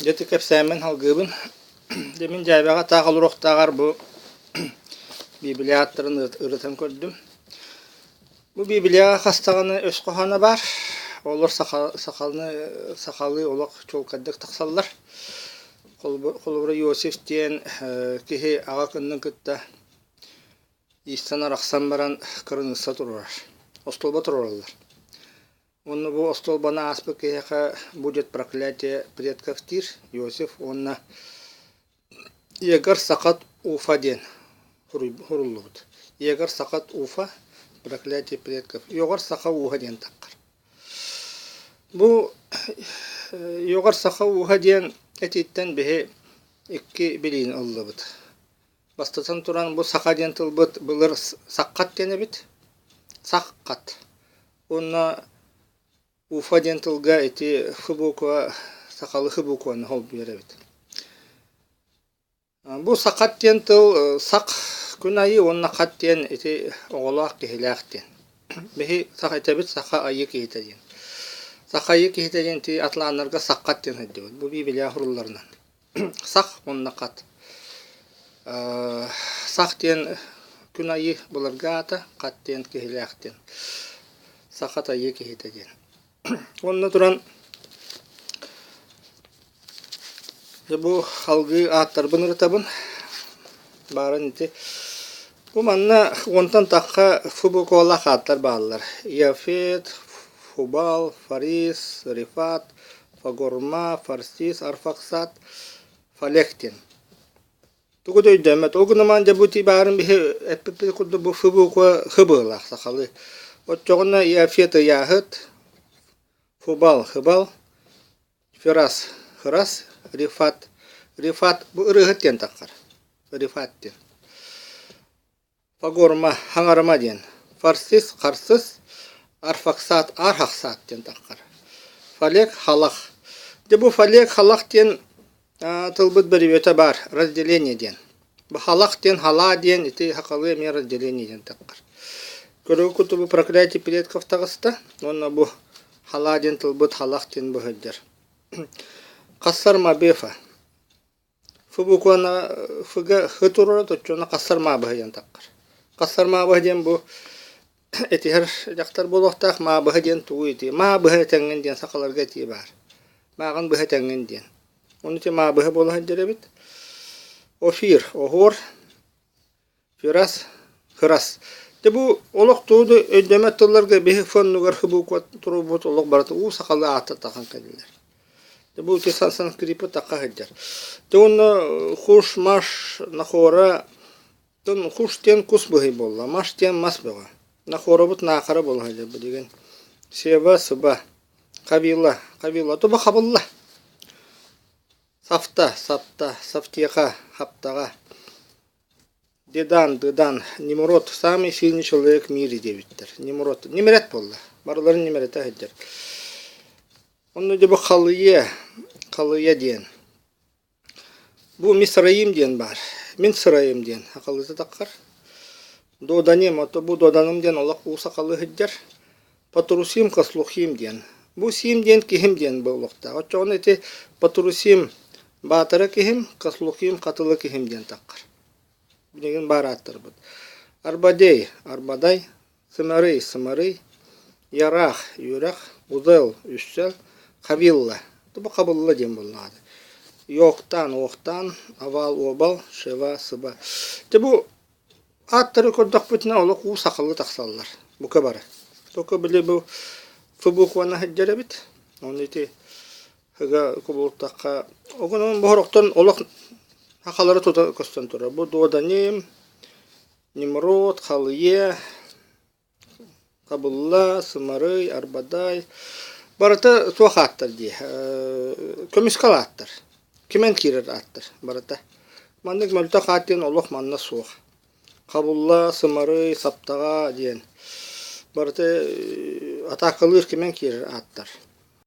Jeti kepsəmin halgıbın. Demin caybağa tağıl uruqtağar bu bibliyattırını ırıtan gördüm. Bu bibliya hastağını öz qohana var. Olur sakalı olaq çolkaddık taqsallar. Kolubura Yosef diyen kihi ağa kınның kıtta İstana raqsan baran kırınısa tururar. Ostolba tururarlar. Onu bu остолбана аспы кеха будет проклятие предков тир. Иосиф онна егер сақат уфа ден хуруллубут. Егер сақат уфа проклятие предков. Егер сақа уха ден таққар. Бу егер сақа уха ден этиттен бе икки билин аллыбыт. Бастасан туран бу сақа ден тылбыт былыр саққат дене бит. Саққат. Онна Уфа ден тылга эти хыбуква сақалы хыбукваны хол беребит. Бу сақат ден тыл сақ күнайы онна қат ден эти оғылақ кехилақ ден. Бехи сақ етебит сақа айы кехите ден. Сақа айы кехите ден ти атланарға саққат ден хэддебит. Бу бибилия хурулларынан. Сақ онна қат. Сақ ден күнайы бұларға ата қат ден кехилақ ден. Сақат айы кехите ден. Онна туран bu halgı аттарбын ырытабын барын ити bu manna ondan takka fubukола аттар bağlılar. Яфет, Фубал, Фарис, Рифат, Фагорма, Фарсис, Арфаксат, Фалехтин. Тугу дойдемет. Огына манжа бути барын бихи эппепе кудду bu fubukола хыбылах сақалы. Отчоғына Яфет яхыт, Фубал, хыбал, Фирас, хырас, Рифат. Рифат bu ырыгыт ден таққар. Рифат ден. Фагорма, хаңарма ден. Фарсис, қарсыз. Арфаксат, архақсат ден таққар. Фалек, халақ. Бұл фалек, халақ ден тылбыт бір өте бар. Разделение ден. Бұл халақ ден, хала ден, ити хақалы мен разделение ден таққар. Көрігі күті бұл проклятие предков тағыста. Онна бұл хала ден тылбыт халақ ден бұхыддер. Қассарма бефа. Фубукуана фыга хытурора точуна қассарма бұхыден таққар. Қассарма бұхыден бұл этихер жақтар болуқтақ ма бұхыден туғы еті. Ма бұхы тәңген ден сақаларға еті бар. Маған бұхы тәңген ден. Оны те ма бұхы болуғыдер бит. Офир, оғор, фирас, хырас. Бұл олық туыды өйдеме тылларға бейі фоннуғар хыбуқуа тұру бұт олық бараты ұу сақалы аты таққан кәділер. Бұл тесансан крипі таққа хәддер. Оны құш, маш, нақора, құш тен құс бұғай болла, маш тен мас бұға. Нақора бұт нақара болға хәддер деген. Сева, сыба, қабила, тұба қабылла. Сафта, сапта, сафтеқа, хаптаға. Дедан, Немрод, самый сильный человек в мире, девиттер. Немрод, немерет болла. Барларын немерет ахеддер. Onu da bu Қалыя ден. Bu Мисраим ден бар. Мен Сырайым ден. Ақалызы таққар. Доданем, bu Доданым ден олақ уса қалы хеддер. Патрусим Каслухим ден. Bu Сим ден кихим ден болуқта. Отчоғын еті Патрусим батыры кихим, Каслухим қатылы кихим ден таққар. Деген бар аттар бұд. Арбадей, арбадай, сымарый, ярах, юрақ, узел, үссел, қабилла. Бұл қабылла дем болады. Йоқтан, оқтан, авал, обал, шева, сыба. Бұл аттары көрдіқ бүтіне олық ұу сақылы тақсалылар. Бұл көбары. Тоқы біле бұл фыбуқвана хәддері біт. Оны еті хыға көбілтаққа. Оғын бұғырықтан олық Ақалары тұта көстен тұра. Бұл Доданем, Немрод, Қалыя, Қабылла, Сымарый, Арбадай. Барыта туақ аттар дей. Көміскал аттар. Кемен керер аттар. Барыта. Мандық мөлті қаттен олық манна суық. Қабылла, Сымарый, Саптаға дейін. Барыта атақылыр кемен керер аттар.